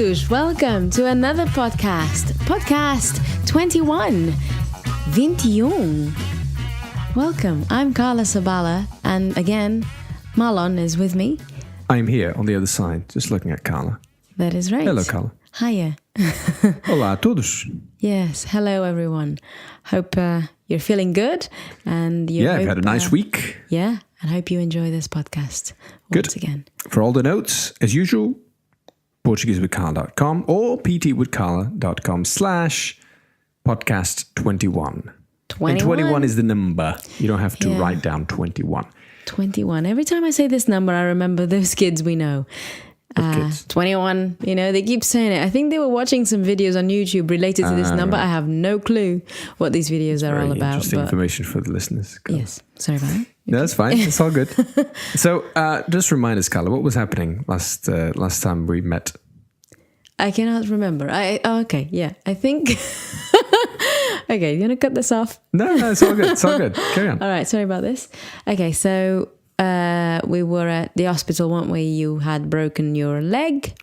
todos! Welcome to another podcast. Podcast 21. 21. Welcome. I'm Carla Sabala, and again, Marlon is with me. I'm here on the other side, just looking at Carla. That is right. Hello, Carla. Hiya. Olá a todos. Yes, hello everyone. Hope you're feeling good, and I've had a nice week. Yeah, and hope you enjoy this podcast once again. For all the notes, as usual, PortugueseWithCarla.com or ptwithcarla.com/podcast21. 21. And 21 is the number. You don't have to write down 21. 21. Every time I say this number, I remember those kids we know. 21, they keep saying it. I think they were watching some videos on YouTube related to this number. Right. I have no clue what these videos are all about. Interesting information for the listeners. Yes, sorry about that. No, that's fine. It's all good. So, just remind us, Carla, what was happening last time we met? I cannot remember. Okay, yeah. I think... Okay, you want to cut this off? No, it's all good. It's all good. Carry on. All right, sorry about this. Okay, so... we were at the hospital, weren't we? You had broken your leg.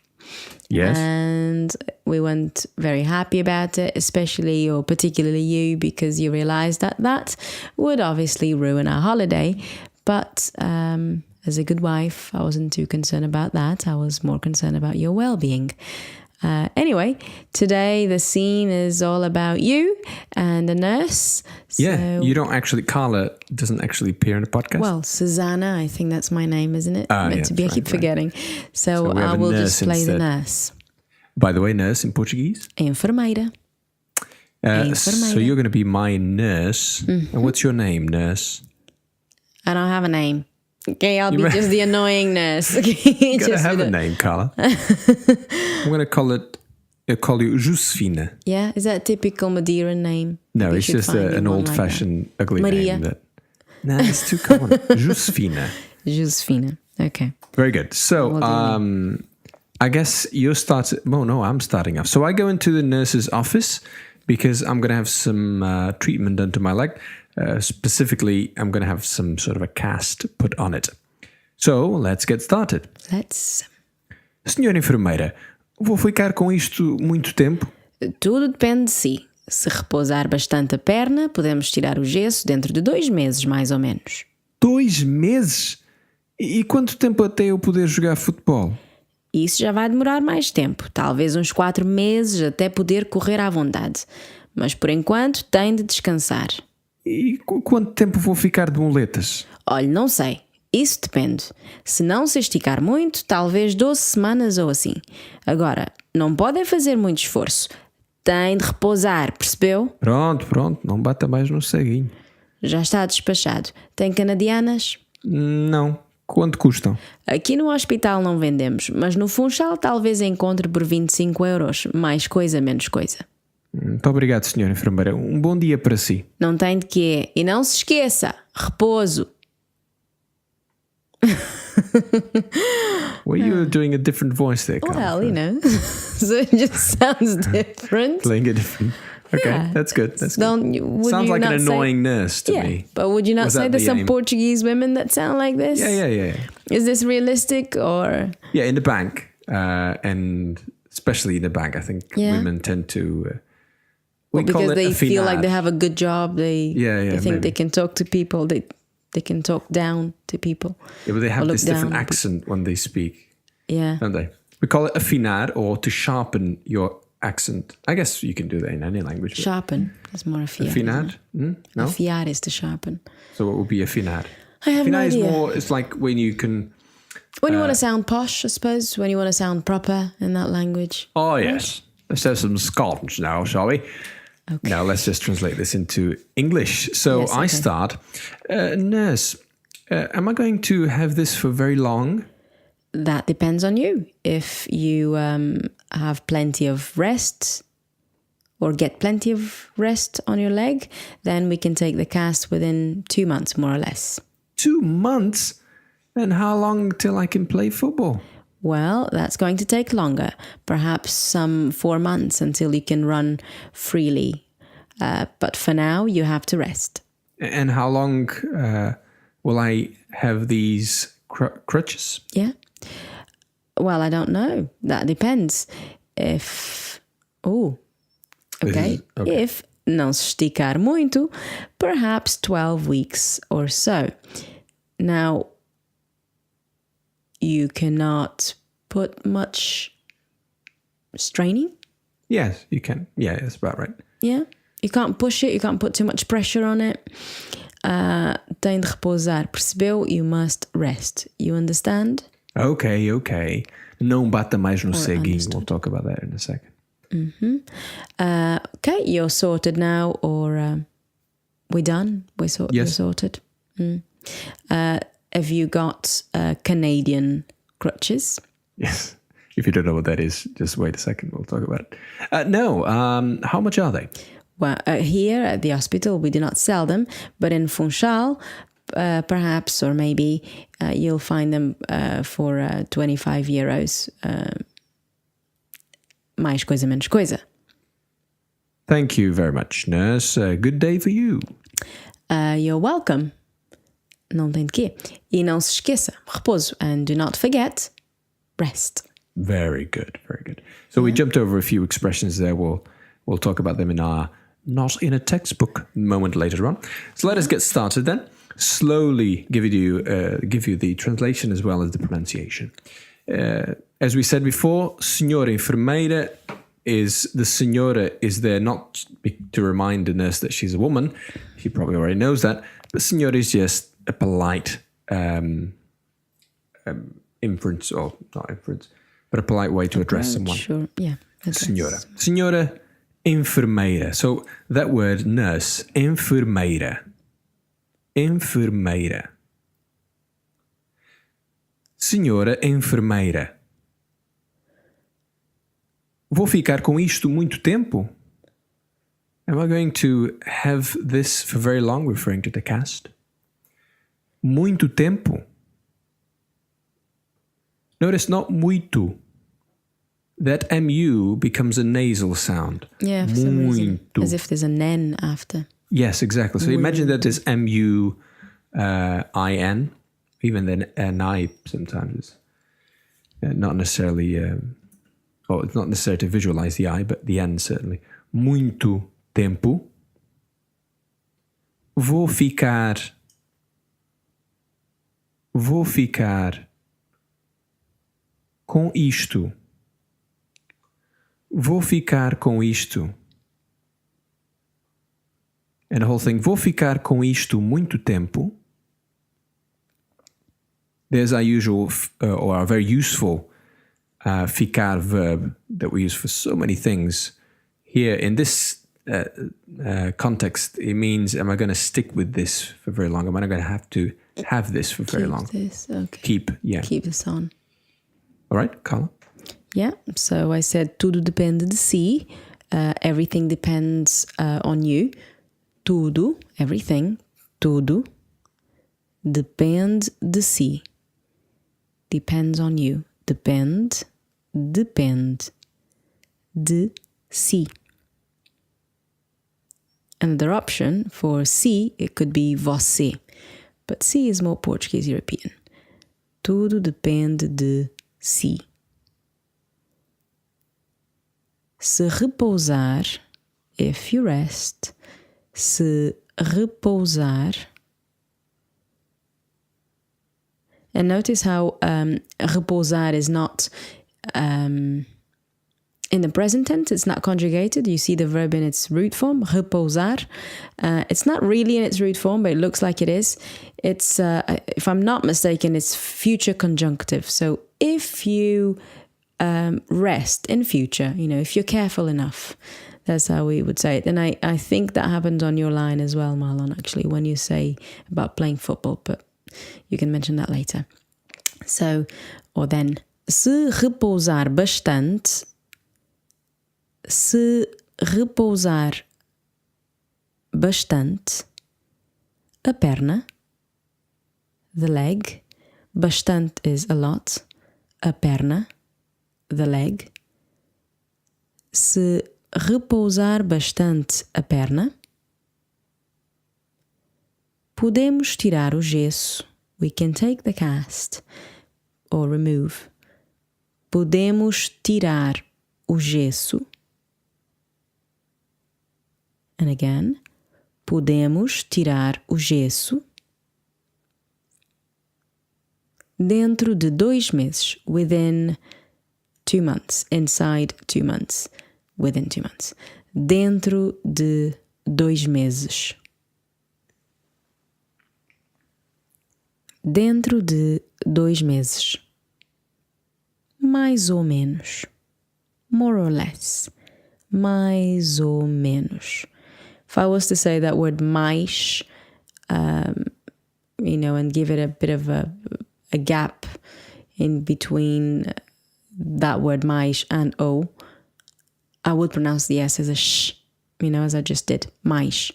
Yes. And we weren't very happy about it, especially or particularly you, because you realized that would obviously ruin our holiday. But as a good wife, I wasn't too concerned about that. I was more concerned about your well-being. Anyway, today the scene is all about you and the nurse. So, you don't actually, Carla doesn't actually appear in the podcast. Well, Susanna, I think that's my name, isn't it? I keep forgetting. So I will just play instead. The nurse. By the way, nurse in Portuguese? Enfermeira. So you're going to be my nurse. Mm-hmm. And what's your name, nurse? I don't have a name. Okay, I'll be just the annoying nurse. You gotta have a name, Carla. I'm gonna call you Josefina. Yeah, is that a typical Madeiran name? No, it's just an old-fashioned ugly Maria. Name. No, it's too common. Josefina. Josefina. Okay. Very good. So, I guess you're starting. Oh no, I'm starting off. So I go into the nurse's office because I'm gonna have some treatment done to my leg. Specifically, I'm going to have some sort of a cast put on it. So, let's get started. Senhora enfermeira, vou ficar com isto muito tempo? Tudo depende de si. Se repousar bastante a perna, podemos tirar o gesso dentro de 2 meses, mais ou menos. 2 meses? E quanto tempo até eu poder jogar futebol? Isso já vai demorar mais tempo. Talvez uns 4 meses até poder correr à vontade. Mas, por enquanto, tem de descansar. E quanto tempo vou ficar de muletas? Olha, não sei. Isso depende. Se não se esticar muito, talvez 12 semanas ou assim. Agora, não pode fazer muito esforço. Tem de repousar, percebeu? Pronto. Não bata mais no ceguinho. Já está despachado. Tem canadianas? Não. Quanto custam? Aqui no hospital não vendemos, mas no Funchal talvez encontre por 25 euros. Mais coisa, menos coisa. Muito obrigado, senhora enfermeira. Um bom dia para si. Não tem de quê. E não se esqueça, repouso. Well, you're doing a different voice there, Carla. Well, so it just sounds different. Playing it different. Okay, yeah. That's good. That's good. Sounds like an annoying nurse to me. But would you not say there's some Portuguese women that sound like this? Yeah. Is this realistic or? Yeah, in the bank. And especially in the bank, I think women tend to... because they feel like they have a good job. They think maybe. They can talk to people. They can talk down to people. Yeah, but they have this different accent when they speak. Yeah. Don't they? We call it afinar, or to sharpen your accent. I guess you can do that in any language. Sharpen. That's more afiar. Afinar? No? Afiar is to sharpen. So what would be afinar? I have no idea. It's like when you can... When you want to sound posh, I suppose. When you want to sound proper in that language. Oh, yes. Let's have some Scottish now, shall we? Okay. Now let's just translate this into English. So yes, okay. I start. Nurse, am I going to have this for very long? That depends on you. If you have plenty of rest or get plenty of rest on your leg, then we can take the cast within 2 months, more or less. 2 months? And how long till I can play football? Well, that's going to take longer, perhaps some 4 months until you can run freely. But for now, you have to rest. And how long will I have these crutches? Yeah. Well, I don't know. That depends. If... okay. Okay. If não se esticar muito, perhaps 12 weeks or so. Now, you cannot put much straining. Yes, you can. Yeah, that's about right. Yeah. You can't push it. You can't put too much pressure on it. Tem de repousar. Percebeu? You must rest. You understand? Okay. Não bata mais no ceguinho. We'll talk about that in a second. Okay, you're sorted now, or we done? We're sorted. Have you got Canadian crutches? Yes. If you don't know what that is, just wait a second. We'll talk about it. No. How much are they? Well, here at the hospital, we do not sell them, but in Funchal, perhaps, or maybe you'll find them for €25. Mais coisa, menos coisa. Thank you very much, nurse. Good day for you. You're welcome. Não tem de quê. E não se esqueça, repouso. And do not forget, rest. Very good. So we jumped over a few expressions there. We'll talk about them in our not in a textbook moment later on. So let us get started then. Slowly give you the translation as well as the pronunciation. As we said before, Senhora Enfermeira the Senhora is there not to remind the nurse that she's a woman. She probably already knows that. But Senhora is just a polite inference, or not inference, but a polite way to address someone. Sure, yeah. Senhora. Senhora Enfermeira. So that word nurse, enfermeira. Enfermeira. Senhora Enfermeira. Vou ficar com isto muito tempo? Am I going to have this for very long, referring to the cast? Muito tempo. Notice not muito. That MU becomes a nasal sound. Yeah, for some reason. As if there's an N after. Yes, exactly. So imagine that there's MU, IN, even then NI sometimes is not necessarily, it's not necessary to visualize the I, but the N certainly. Muito tempo. Vou ficar com isto. Vou ficar com isto. And the whole thing, vou ficar com isto muito tempo. There's our usual, or our very useful ficar verb that we use for so many things. Here, in this context, it means, am I going to stick with this for very long? Am I going to have to have this for very long? This, okay. Keep this on. All right, Carla? Yeah, so I said tudo depende de si. Everything depends on you. Tudo, everything, tudo, depende de si. Depends on you. Depende de si. Another option for si, it could be você. But si is more Portuguese European. Tudo depende de si. Se repousar, if you rest, se repousar. And notice how repousar is not in the present tense, it's not conjugated. You see the verb in its root form, repousar. It's not really in its root form, but it looks like it is. It's, if I'm not mistaken, it's future conjunctive. So if you rest in future, if you're careful enough, that's how we would say it. And I think that happened on your line as well, Marlon, actually, when you say about playing football, but you can mention that later. So, or then, se repousar bastante, a perna, the leg, bastante is a lot, a perna, the leg. Se repousar bastante a perna, podemos tirar o gesso. We can take the cast or remove. Podemos tirar o gesso. And again, podemos tirar o gesso dentro de 2 meses. Within 2 months. Inside 2 months. Within 2 months. Dentro de 2 meses. Dentro de 2 meses. Mais ou menos. More or less. Mais ou menos. If I was to say that word mais, and give it a bit of a gap in between that word mais and o, I would pronounce the S as a sh, as I just did, mais.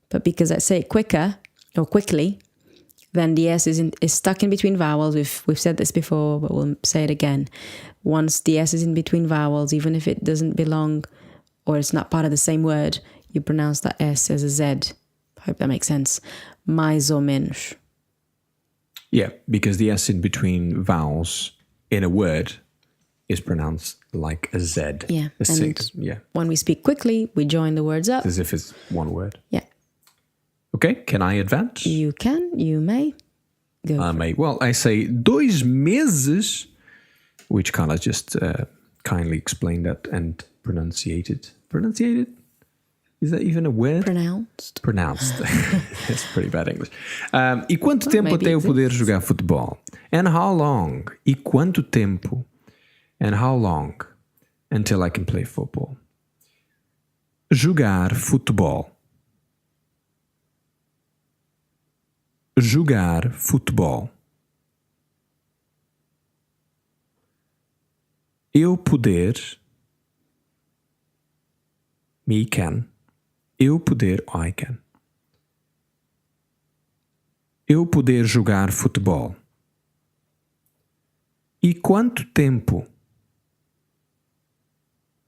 But because I say it quicker or quickly, then the S is stuck in between vowels. We've said this before, but we'll say it again. Once the S is in between vowels, even if it doesn't belong or it's not part of the same word, you pronounce that S as a Z. I hope that makes sense. Mais ou menos. Yeah, because the S in between vowels in a word is pronounced like a Z. Yeah. A six. Yeah. When we speak quickly, we join the words up. As if it's one word. Yeah. Okay, can I advance? You can, you may. Go. I may. Well, I say 2 meses, which Carla just kindly explained that and pronunciated. Pronunciated? Is that even a word? Pronounced. That's pretty bad English. E quanto tempo até eu poder jogar futebol? And how long? E quanto tempo? And how long until I can play football? Jogar futebol. Jogar futebol. Eu poder. Me can. Eu poder, I can. Eu poder jogar futebol. E quanto tempo?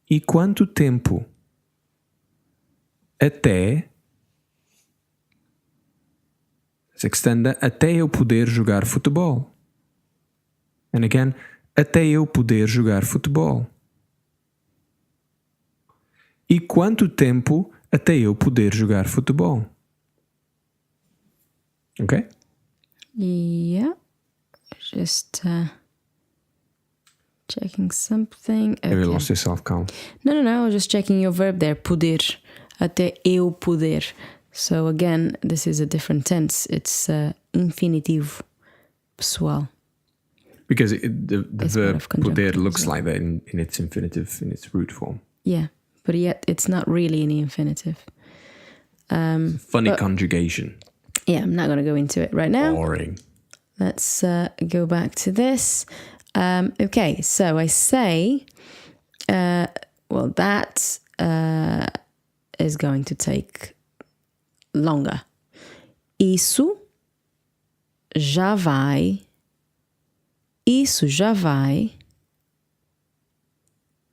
E quanto tempo? Até. Se extenda até eu poder jogar futebol. And again, até eu poder jogar futebol. E quanto tempo até eu poder jogar futebol? Okay? Yeah. Just checking something. Okay. Have you lost yourself, Carl? No. I was just checking your verb there. Poder. Até eu poder. So again, this is a different tense. It's infinitivo pessoal. Because the verb poder looks like that in its infinitive, in its root form. Yeah. But yet it's not really an infinitive. Funny conjugation. Yeah, I'm not going to go into it right now. Boring. Let's go back to this. Okay, so I say, that is going to take longer. Isso já vai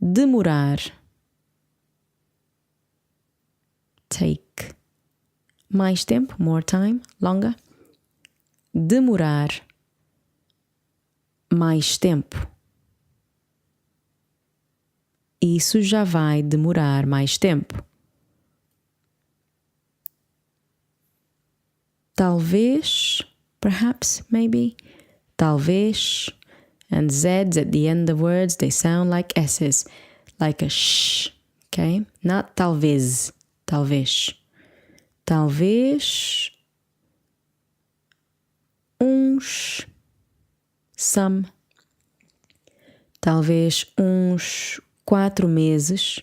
demorar. Take mais tempo, more time, longer. Demorar mais tempo. Isso já vai demorar mais tempo. Talvez, perhaps, maybe, talvez, and Z's at the end of words, they sound like S's, like a sh, okay? Not talvez, talvez. Talvez uns, some, talvez uns 4 meses,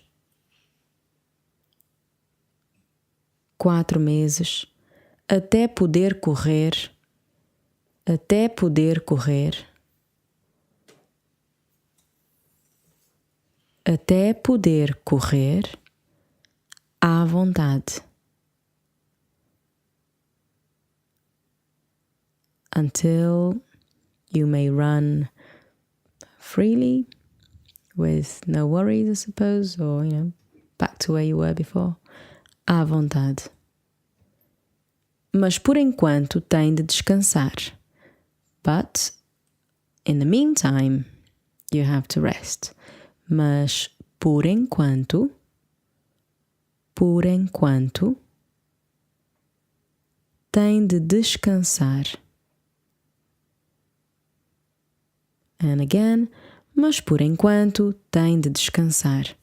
4 meses, até poder correr, até poder correr, até poder correr à vontade. Until you may run freely with no worries, I suppose, or, back to where you were before. À vontade. Mas por enquanto tem de descansar. But in the meantime, you have to rest. Mas por enquanto, tem de descansar. And again, mas por enquanto tem de descansar.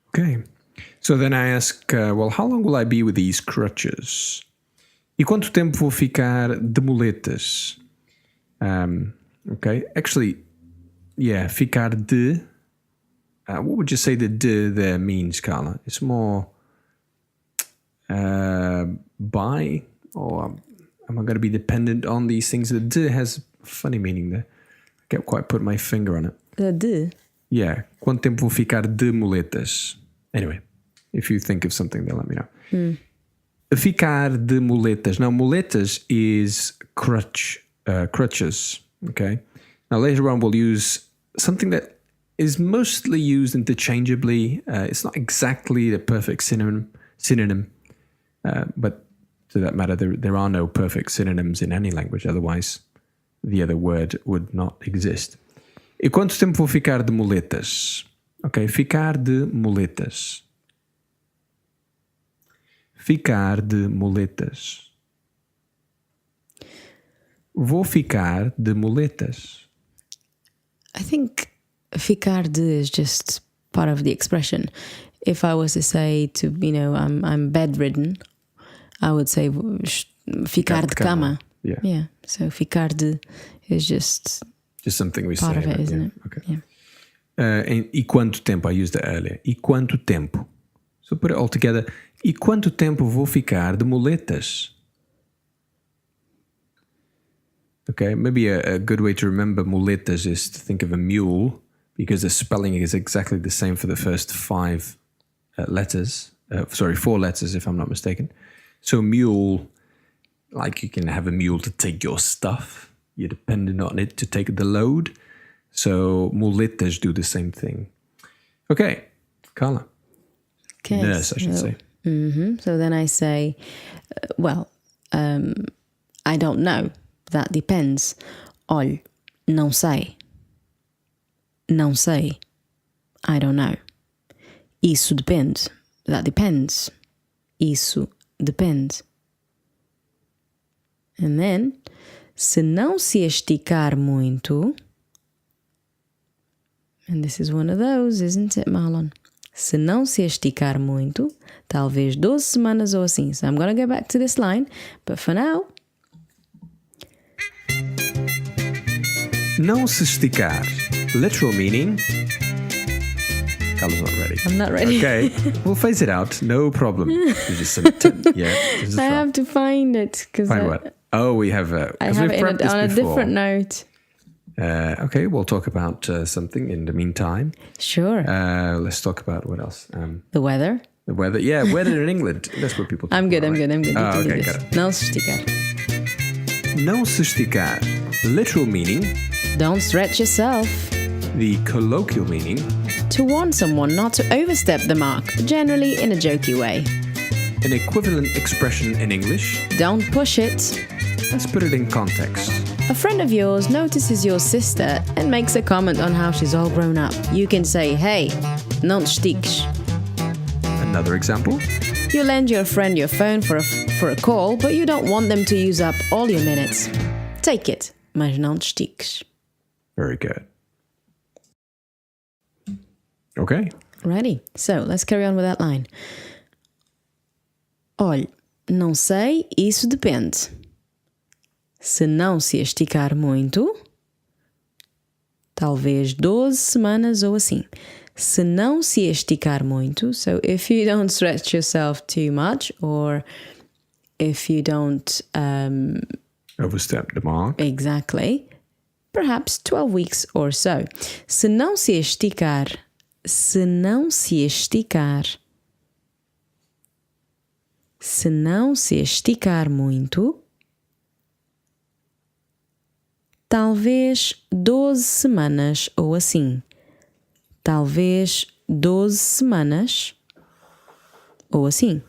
Okay. So then I ask, well, how long will I be with these crutches? E quanto tempo vou ficar de muletas? Okay. Actually, yeah, ficar de. What would you say the de there means, Carla? It's more by, or am I going to be dependent on these things? The de has a funny meaning there. I can't quite put my finger on it. The de? Yeah. Quanto tempo vou ficar de muletas? Anyway, if you think of something, then let me know. Ficar de muletas. Now, muletas is crutches. Okay. Now, later on, we'll use something that is mostly used interchangeably. It's not exactly the perfect synonym, but to that matter, there are no perfect synonyms in any language. Otherwise, the other word would not exist. E quanto tempo vou ficar de muletas? Ok, ficar de muletas. Ficar de muletas. Vou ficar de muletas. I think ficar de is just part of the expression. If I was to say I'm bedridden, I would say ficar de cama. Yeah. So ficar de is just something we part say. Of it, isn't it? Okay. Yeah. E quanto tempo? I used that earlier. E quanto tempo? So put it all together. E quanto tempo vou ficar de muletas? Okay, maybe a good way to remember muletas is to think of a mule, because the spelling is exactly the same for the first 5 letters. 4 letters, if I'm not mistaken. So mule, like you can have a mule to take your stuff. You're dependent on it to take the load. So muletas do the same thing. Okay, Carla. Okay, Nurse, I should say. So then I say, I don't know. That depends. Olhe, não sei. Não sei. I don't know. Isso depende. That depends. Isso depende. And then, se não se esticar muito, and this is one of those, isn't it, Marlon? Se não se esticar muito, talvez 12 semanas ou assim. So I'm going to go back to this line, but for now... Não se esticar. Literal meaning... Carla's not ready. I'm not ready. Okay, we'll phase it out. No problem. Just I have to find it. Find what? Oh, we have... I have it on a different note. Okay, we'll talk about something in the meantime. Sure. Let's talk about what else? The weather. The weather. Yeah, weather in England. That's what people talk I'm good. about, I'm good. Oh, You okay, do got this. it. Não se esticar. Não se esticar. Literal meaning. Don't stretch yourself. The colloquial meaning. To warn someone not to overstep the mark, generally in a jokey way. An equivalent expression in English. Don't push it. Let's put it in context. A friend of yours notices your sister and makes a comment on how she's all grown up. You can say, hey, não te estiques. Another example. You lend your friend your phone for a call, but you don't want them to use up all your minutes. Take it, mas não te estiques. Very good. Okay. Ready? So, let's carry on with that line. Olhe, não sei, isso depende. Se não se esticar muito, talvez 12 semanas ou assim. Se não se esticar muito, so if you don't stretch yourself too much, or if you don't... Overstep the mark. Exactly. Perhaps 12 weeks or so. Se não se esticar... Se não se esticar muito, talvez 12 semanas ou assim. Talvez 12 semanas ou assim.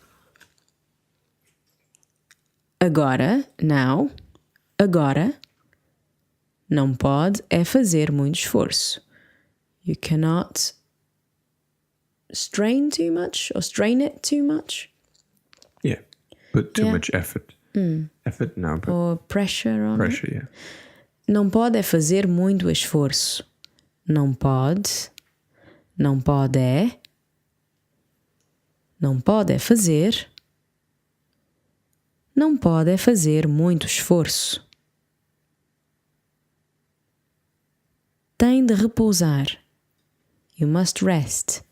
Agora, now, agora, Não pode é fazer muito esforço. You cannot strain too much or strain it too much. Yeah. Put too much effort. Effort, no. But Or pressure on it. pressure, yeah. Não pode é fazer muito esforço. Não pode. Não pode é. Não pode é fazer. Não pode é fazer muito esforço. Tem de repousar. You must rest.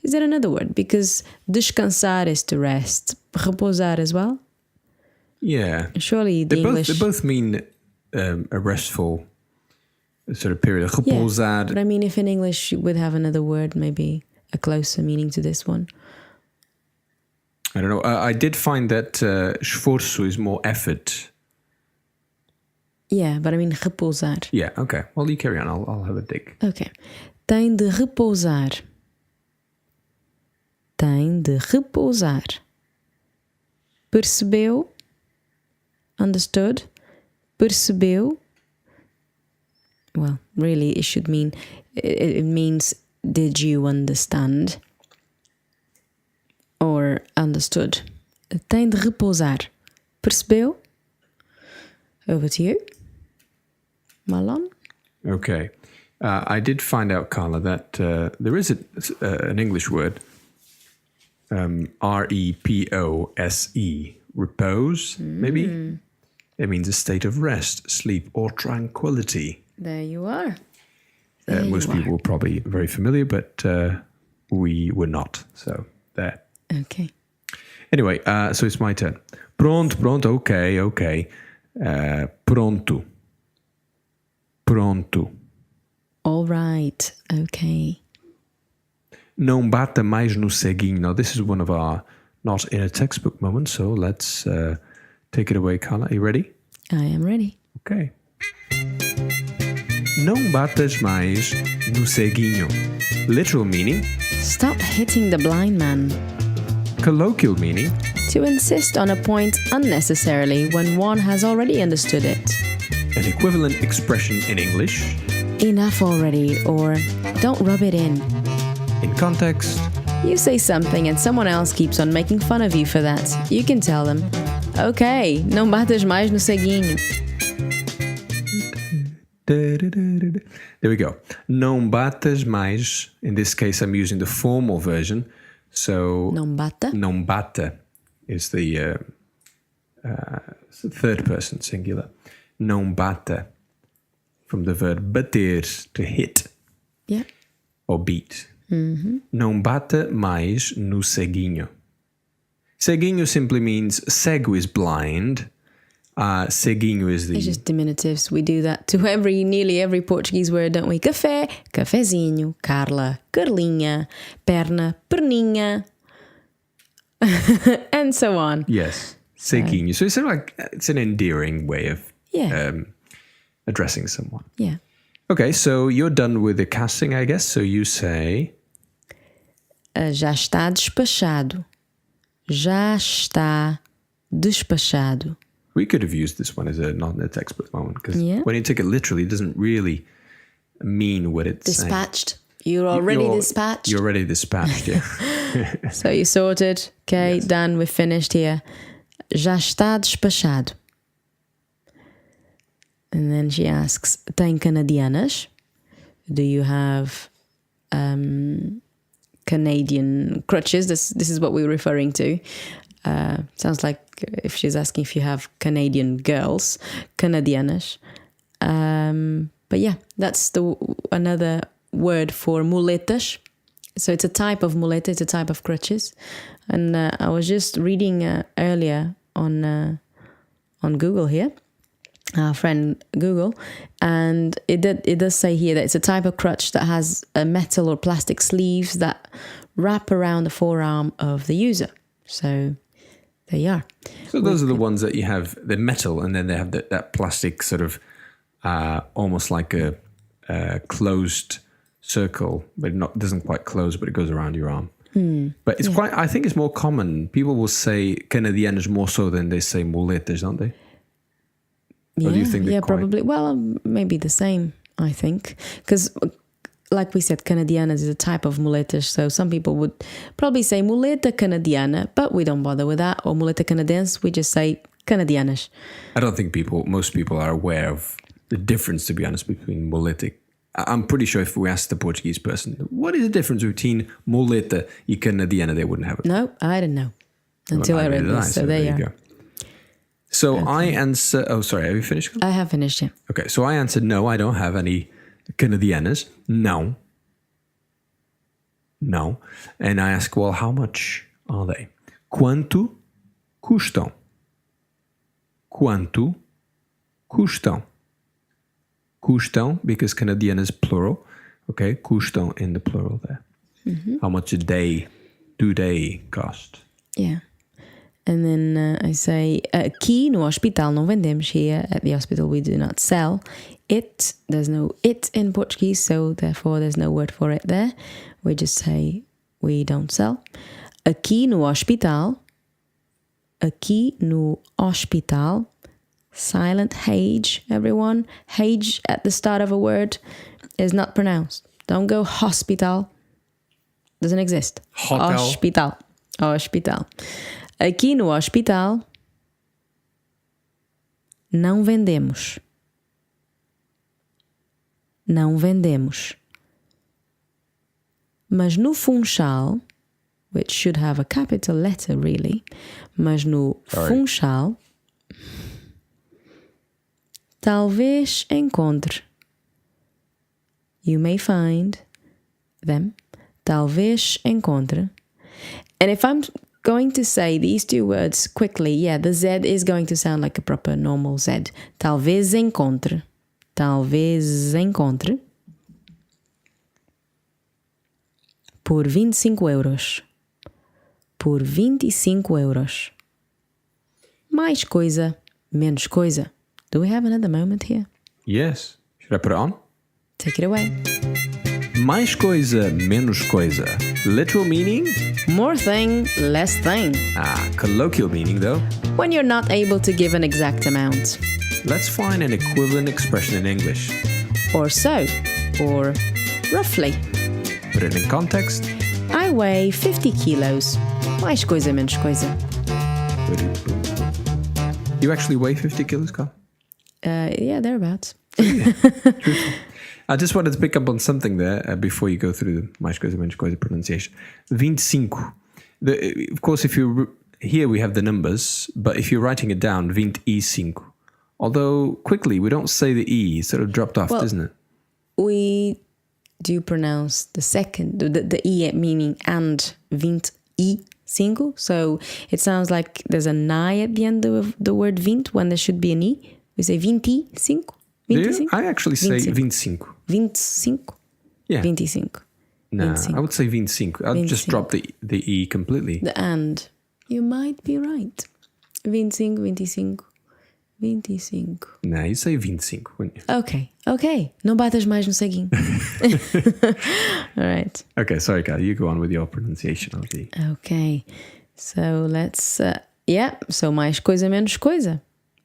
Is there another word? Because descansar is to rest. Repousar as well? Yeah. Surely the English... They both mean a restful sort of period. Repousar. But I mean, if in English you would have another word, maybe a closer meaning to this one. I don't know. I did find that esforço is more effort. Yeah, but I mean repousar. Yeah, okay. Well, you carry on. I'll have a dig. Okay. Tem de repousar. Tem de repousar. Percebeu? Understood? Percebeu? Well, really, it should mean... It means, did you understand? Or understood. Tem de repousar. Percebeu? Over to you. Malon? Okay. I did find out, Carla, that there is an English word, R-E-P-O-S-E, repose, maybe? It means a state of rest, sleep, or tranquility. There you are. Most people were probably very familiar, but we were not. So, there. Okay. Anyway, so it's my turn. Pronto, okay. Pronto. All right, okay. Não bata mais no ceguinho. Now, this is one of our not in a textbook moments, so let's take it away, Carla. Are you ready? I am ready. Okay. Não batas mais no ceguinho. Literal meaning. Stop hitting the blind man. Colloquial meaning. To insist on a point unnecessarily when one has already understood it. An equivalent expression in English. Enough already, or don't rub it in. In context. You say something and someone else keeps on making fun of you for that. You can tell them, okay, não batas mais no ceguinho. There we go. Não batas mais. In this case, I'm using the formal version. So Não bata? Não bata is the third person singular. Não bata, from the verb bater, to hit. Yeah. Or beat. Mm-hmm. Não bata mais no ceguinho. Ceguinho simply means cego is blind. Ceguinho is the... It's just diminutives. We do that to nearly every Portuguese word, don't we? Café, cafezinho. Carla, Carlinha. Perna, perninha. And so on. Yes, ceguinho. So it's an endearing way of addressing someone. Yeah. Okay, so you're done with the casting, I guess. So you say... Já está despachado. Já está despachado. We could have used this one as not in a textbook moment, because when you take it literally, it doesn't really mean what it's dispatched. saying. You're already dispatched. You're already dispatched, yeah. So you sorted. Okay, yes. Done. We've finished here. Já está despachado. And then she asks, tem canadianas? Do you have Canadian crutches? This is what we're referring to. Sounds like if she's asking if you have Canadian girls, canadianas. But yeah, that's another word for muletas. So it's a type of muleta, it's a type of crutches. And I was just reading earlier on Google here, our friend Google, and it does say here that it's a type of crutch that has a metal or plastic sleeves that wrap around the forearm of the user. So there you are. So those are the ones that you have, the metal, and then they have that plastic sort of almost like a closed circle, but it doesn't quite close, but it goes around your arm. But it's quite, I think it's more common. People will say Canadianas more so than they say muletas, don't they? Or do you think they're quite... probably. Well, maybe the same, I think. Because, like we said, canadianas is a type of muletas. So some people would probably say muleta canadiana, but we don't bother with that. Or muleta canadense, we just say canadianas. I don't think most people are aware of the difference, to be honest, between muleta. I'm pretty sure if we asked the Portuguese person, what is the difference between muleta and canadiana, they wouldn't have it. No, I didn't know until I read this. So there you go. So I answer... Oh, sorry, have you finished? I have finished, yeah. Okay, so I answered no, I don't have any canadianas. No. And I ask, well, how much are they? Quanto custam? Quanto custam? Custam, because Canadian is plural. Okay, custam in the plural there. Mm-hmm. How much do they cost? Yeah. And then I say, aqui no hospital não vendemos. Here at the hospital we do not sell it. There's no it in Portuguese, so therefore there's no word for it there. We just say we don't sell. Aqui no hospital. Aqui no hospital. Silent H, everyone. H at the start of a word is not pronounced. Don't go hospital. Doesn't exist. Hotel. Hospital. Aqui no hospital não vendemos. Não vendemos. Mas no Funchal, which should have a capital letter really, mas no Funchal, talvez encontre. You may find them. Talvez encontre. And if I'm going to say these two words quickly, yeah, the Z is going to sound like a proper normal Z. Talvez encontre. Talvez encontre. Por 25 euros. Por 25 euros. Mais coisa, menos coisa. Do we have another moment here? Yes. Should I put it on? Take it away. Mais coisa, menos coisa. Literal meaning? More thing, less thing. Colloquial meaning though. When you're not able to give an exact amount. Let's find an equivalent expression in English. Or so. Or roughly. Put it in context. I weigh 50 kilos. Mais coisa, menos coisa. You actually weigh 50 kilos, Carl? Yeah, thereabouts. I just wanted to pick up on something there before you go through the mais coisa, menos coisa pronunciation. 25. Of course, here we have the numbers, but if you're writing it down, 25. Although, quickly, we don't say the E. It's sort of dropped off, doesn't it? We do pronounce the second, the E meaning and, 25. So it sounds like there's an I at the end of the word 20 when there should be an E. We say 25. 25? I actually say 25. 25? Yeah. 25. No, 25. I would say 25. I'll just drop the E completely. The and. You might be right. 25, 25, 25. No, you say 25, wouldn't you? Okay. Não batas mais no ceguinho. All right. Okay, sorry, Carla. You go on with your pronunciation of the... Okay. So let's... so mais coisa, menos coisa.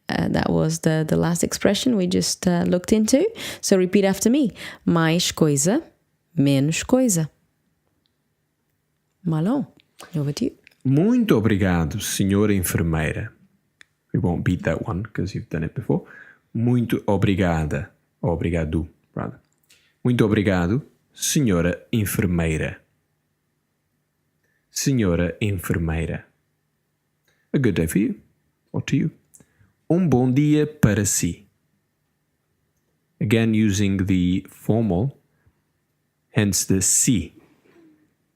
That was the last expression we just looked into. So repeat after me. Mais coisa, menos coisa. Malon, over to you. Muito obrigado, senhora enfermeira. We won't beat that one because you've done it before. Muito obrigada. Obrigado, rather. Muito obrigado, senhora enfermeira. Senhora enfermeira. A good day for you, or to you. Bom dia para si. Again, using the formal, hence the si.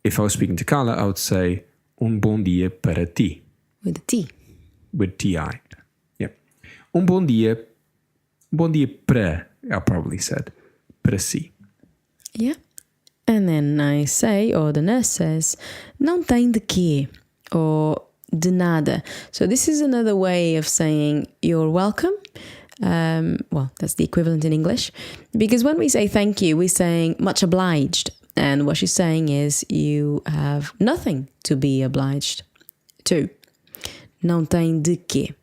If I was speaking to Carla, I would say bom dia para ti. With a T. With T-I. Yeah. Bom dia para, I probably said, para si. Yeah. And then I say, or the nurse says, não tem de quê, or de nada. So this is another way of saying you're welcome. Well, that's the equivalent in English. Because when we say thank you, we're saying much obliged. And what she's saying is you have nothing to be obliged to. Não tem de quê.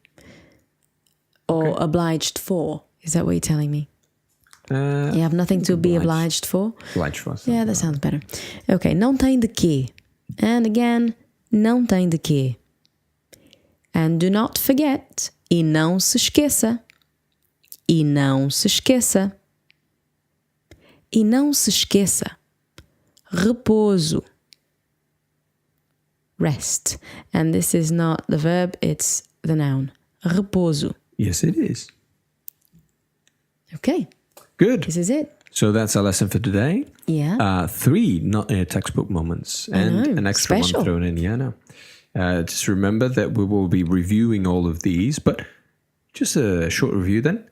or obliged for. Is that what you're telling me? You have nothing to be obliged for? Obliged for. Yeah, that sounds better. Okay, não tem de quê. And again, não tem de quê. And do not forget, e não se esqueça. E não se esqueça. E não se esqueça. Repouso. Rest. And this is not the verb, it's the noun. Repouso. Yes, it is. Okay. Good. This is it. So that's our lesson for today. Yeah. 3 not in a textbook moments and an extra special. one thrown in. Yeah, no. Just remember that we will be reviewing all of these, but just a short review then.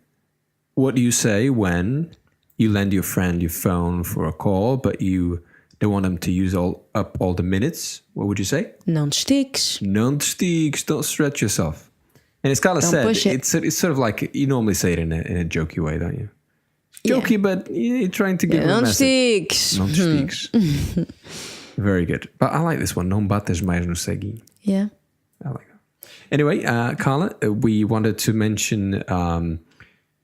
What do you say when you lend your friend your phone for a call, but you don't want them to use up all the minutes? What would you say? Não te estiques. Não te estiques, don't stretch yourself. And as Carla said, it's sort of like you normally say it in a jokey way, don't you? Jokey, but you're trying to give a message. Não te estiques. Very good. But I like this one. Não bates mais no ceguinho. Yeah. I like that. Anyway, Carla, we wanted to mention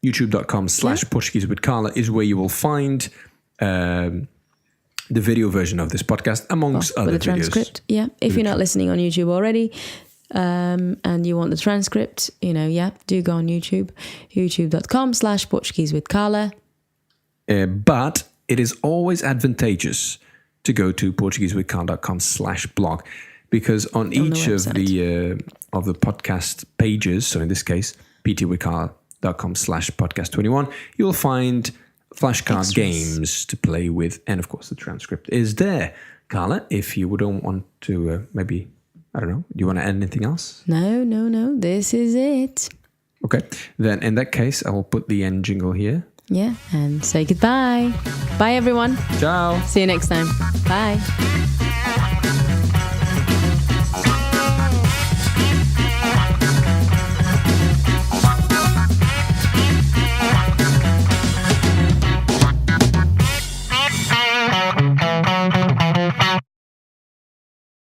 youtube.com/Portuguese with Carla is where you will find the video version of this podcast, amongst other with a transcript. videos. Yeah. If you're not listening on YouTube already, and you want the transcript, do go on YouTube, youtube.com/Portuguese with Carla. But it is always advantageous to go to PortugueseWithCarla.com/blog, because on each of the podcast pages, so in this case, ptwithcarla.com/podcast21, you'll find flashcard games to play with, and of course the transcript is there. Carla, if you don't want to maybe, I don't know, do you want to add anything else? No, this is it. Okay, then in that case, I will put the end jingle here. Yeah, and say goodbye. Bye, everyone. Ciao. See you next time. Bye.